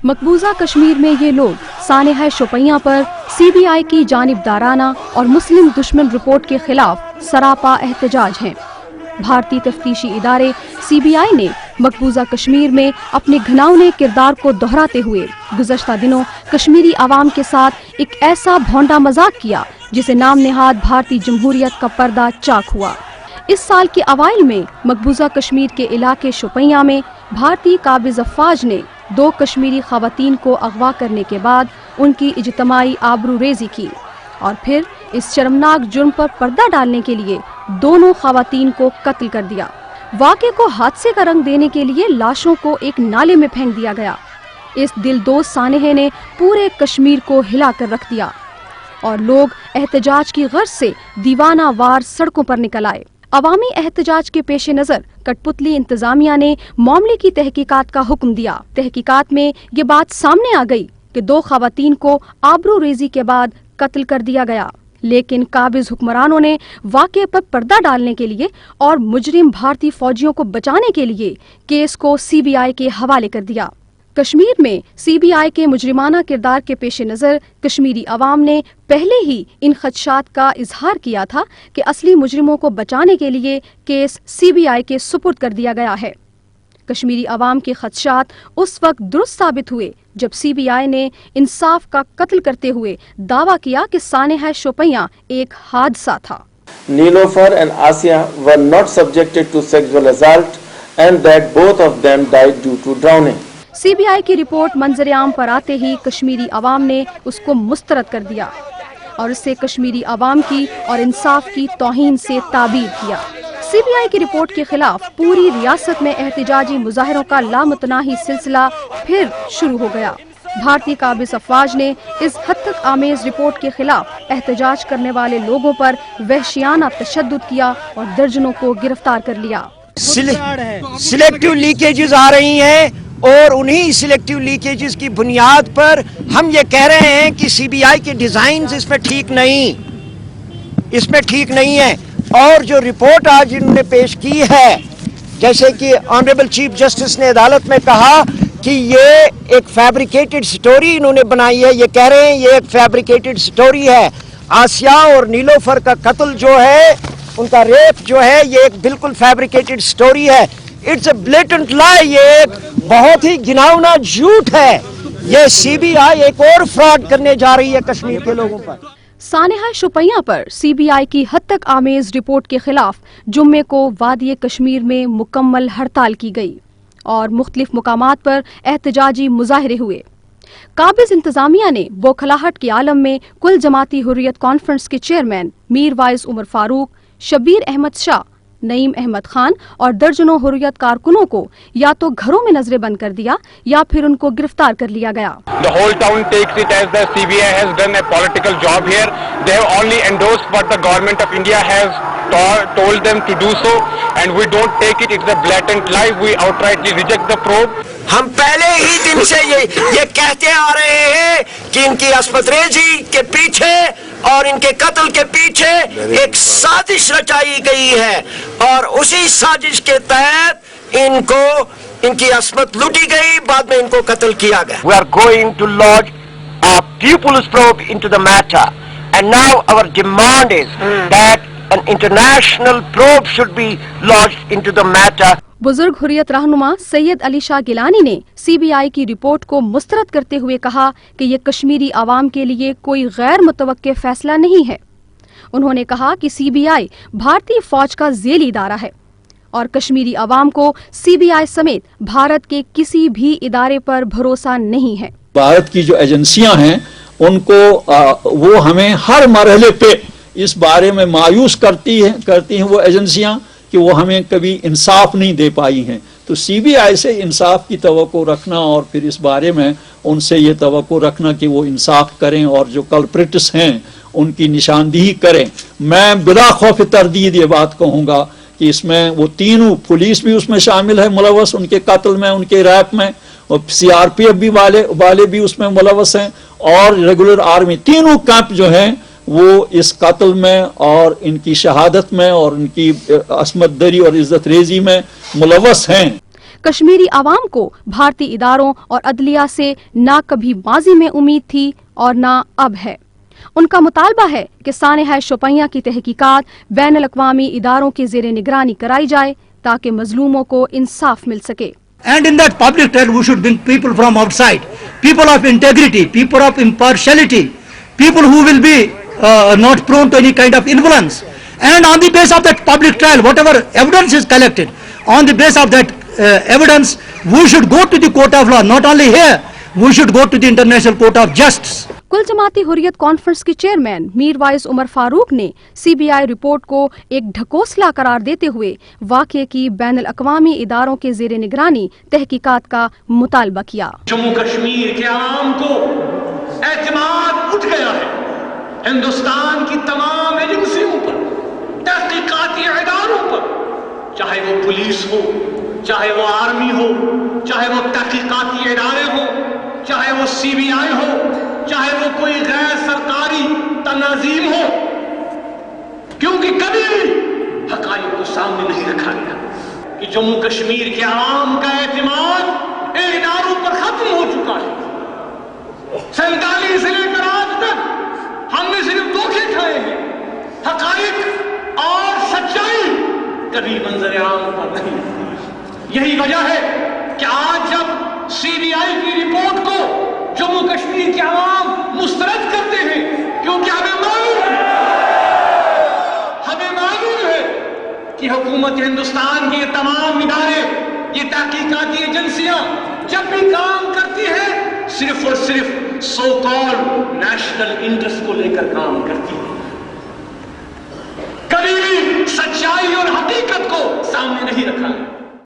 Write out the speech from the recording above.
मकबूजा कश्मीर में ये लोग सानेहा शोपियां पर CBI की जानिबदाराना और मुस्लिम दुश्मन रिपोर्ट के खिलाफ सरापा एहतजाज हैं। भारतीय तफ्तीशी इदारे CBI ने मकबूजा कश्मीर में अपने घिनौने किरदार को दोहराते हुए गुज़श्ता दिनों कश्मीरी आवाम के साथ एक ऐसा भोंडा मजाक किया जिसे नाम नेहाद भारतीय जमहूरियत का पर्दा चाक हुआ। इस साल के अवाइल में मकबूजा कश्मीर के इलाके शोपियां में भारतीय काबिज अफवाज ने 2 कश्मीरी खवातीन को अगवा करने के बाद उनकी इज्तमाई आबरूरेजी की और फिर इस शर्मनाक जुर्म पर पर्दा डालने के लिए दोनों खवातीन को कत्ल कर दिया। वाक़े को हादसे का रंग देने के लिए लाशों को एक नाले में फेंक दिया गया। इस दिलदोज़ सानेहे ने पूरे कश्मीर को हिला कर रख दिया और लोग एहतजाज की गर्ज से दीवाना वार सड़कों पर निकल आए। अवामी एहतजाज के पेश नज़र कठपुतली इंतजामिया ने मामले की तहकीकात का हुक्म दिया। तहकीकात में ये बात सामने आ गई कि 2 खवातीन को आबरूरेजी के बाद कत्ल कर दिया गया, लेकिन काबिज हुक्मरानों ने वाक़े पर पर्दा डालने के लिए और मुजरिम भारतीय फौजियों को बचाने के लिए केस को CBI के हवाले कर दिया। कश्मीर में CBI के मुजरिमाना किरदार के पेश नज़र कश्मीरी अवाम ने पहले ही इन खदशात का इजहार किया था कि असली मुजरिमों को बचाने के लिए केस CBI के सुपुर्द कर दिया गया है। कश्मीरी अवाम के खदशात उस वक्त दुरुस्त साबित हुए जब CBI ने इंसाफ का कत्ल करते हुए दावा किया कि सानेहा शोपियां एक हादसा था। Nilofer and Asia were not subjected to sexual assault and that both of them died due to drowning. CBI की रिपोर्ट मंजर आम पर आते ही कश्मीरी अवाम ने उसको मुस्तरद कर दिया और इससे कश्मीरी अवाम की और इंसाफ की तौहीन से ताबीर किया। CBI की रिपोर्ट के खिलाफ पूरी रियासत में एहतजाजी मुजाहरों का लामुतनाही सिलसिला फिर शुरू हो गया। भारतीय काबिज अफवाज ने इस हद तक आमेज रिपोर्ट के खिलाफ एहतजाज करने वाले लोगों पर वहशियाना तशद्दुद किया और दर्जनों को गिरफ्तार कर लिया। सिलेक्टिव लीकेजेस आ रही हैं और उन्हीं सिलेक्टिव लीकेजेस की बुनियाद पर हम ये कह रहे हैं कि CBI के डिजाइन इसमें ठीक नहीं है और जो रिपोर्ट आज इन्होंने पेश की है, जैसे कि ऑनरेबल चीफ जस्टिस ने अदालत में कहा कि ये एक फैब्रिकेटेड स्टोरी इन्होंने बनाई है, ये कह रहे हैं ये एक फैब्रिकेटेड स्टोरी है। आसिया और नीलोफर का कत्ल जो है, उनका रेप जो है, ये एक बिल्कुल फैब्रिकेटेड स्टोरी है। इट्स अ ब्लेटेंट लाई, ये एक बहुत ही घिनौना झूठ है। ये CBI एक और फ्रॉड करने जा रही है कश्मीर के लोगों पर। सानेहा शोपियां पर CBI की हद तक आमेज रिपोर्ट के खिलाफ जुम्मे को वादी कश्मीर में मुकम्मल हड़ताल की गई और मुख्तलिफ मुकामात पर एहतजाजी मुजाहरे हुए। काबिज इंतजामिया ने बौखलाहट के आलम में कुल जमाती हुर्रियत कॉन्फ्रेंस के चेयरमैन मीर वाइज उमर फारूक, शब्बीर अहमद शाह, नईम अहमद खान और दर्जनों हुर्रियत कारकुनों को या तो घरों में नजरे बंद कर दिया या फिर उनको गिरफ्तार कर लिया गया। The whole town takes it as the CBI has done a political job here. They have only endorsed what the government of India has told them to do so, and we don't take it. It's a blatant lie. We outrightly reject the probe. हम पहले ही दिन से ये कहते आ रहे हैं कि इनकी अस्मतरेजी के पीछे और इनके कत्ल के पीछे एक साजिश रचाई गई है और उसी साजिश के तहत इनकी अस्मत लूटी गई, बाद में इनको कत्ल किया गया। We are going to lodge a pupils probe into the matter, and now our demand is that an international probe should be lodged into the matter. बुजुर्ग हुर्रियत रहनुमा सैयद अली शाह गिलानी ने CBI की रिपोर्ट को मुस्तरद करते हुए कहा कि ये कश्मीरी आवाम के लिए कोई गैर मुतवक्के फैसला नहीं है। उन्होंने कहा कि CBI भारतीय फौज का ज़ेली इदारा है और कश्मीरी आवाम को CBI समेत भारत के किसी भी इदारे पर भरोसा नहीं है। भारत की जो एजेंसियां हैं उनको वो हमें हर मरहले पे इस बारे में मायूस करती हैं वो एजेंसियां कि वो हमें कभी इंसाफ नहीं दे पाई हैं। तो CBI से इंसाफ की तवक्को रखना और फिर इस बारे में उनसे ये तवक्को रखना कि वो इंसाफ करें और जो कल्प्रिट्स हैं उनकी निशानदेही करें। मैं बिला खौफ तरदीद ये बात कहूँगा कि इसमें वो तीनों, पुलिस भी उसमें शामिल है मुलवस उनके कत्ल में, उनके रैप में, और CRPF भी वाले भी उसमें मुलवस हैं और रेगुलर आर्मी, तीनों कैंप जो हैं वो इस कत्ल में और इनकी शहादत में और इनकी असमत दरी और इज्जत रेजी में मुलवस हैं। کشمیری عوام کو بھارتی اداروں اور عدلیہ سے نہ کبھی ماضی میں امید تھی اور نہ اب ہے۔ ان کا مطالبہ ہے کہ سانحہ شوپیاں کی تحقیقات بین الاقوامی اداروں کے زیر نگرانی کرائی جائے تاکہ مظلوموں کو انصاف مل سکے۔ And in that public trial, we should bring people from outside, people of integrity, people of impartiality, people who will be not prone to any kind of influence. And on the basis of that public trial, whatever evidence is collected, on the basis of that evidence, we should go to the court of law. Not only here, we should go to the International Court of Justice. کل جماعتی حریت conference کے chairman میر wise عمر فاروق نے C B آئی report کو ایک ڈھکوسلا قرار دیتے ہوئے واقعے کی بین الاقوامی اداروں کے زیر نگرانی تحقیقات کا مطالبہ کیا۔ جموں کشمیر کے عوام کو اعتماد اٹھ گیا ہے ہندوستان کی تمام ایجنسیوں پر، تحقیقاتی اداروں پر، چاہے وہ پولیس ہو، چاہے وہ آرمی ہو، چاہے وہ تحقیقاتی ادارے ہوں، چاہے وہ سی بی آئی ہو، چاہے وہ کوئی غیر سرکاری تنظیم ہو، کیونکہ کبھی بھی حقائق کو سامنے نہیں رکھا گیا کہ جموں کشمیر کے عوام کا اعتماد ان اداروں پر ختم ہو چکا ہے۔ 47 سے لے کر آج تک ہم نے صرف دھوکے کھائے ہیں، حقائق اور سچائی کبھی منظر عام پر نہیں۔ یہی وجہ ہے کہ آج جب سی بی آئی کی رپورٹ کو جموں کشمیر کے عوام مسترد کرتے ہیں، کیونکہ ہمیں معلوم ہے کہ حکومت ہندوستان کے یہ تمام ادارے، یہ تحقیقاتی ایجنسیاں جب بھی کام کرتی ہیں صرف اور صرف سو کال نیشنل انٹرسٹ کو لے کر کام کرتی ہیں۔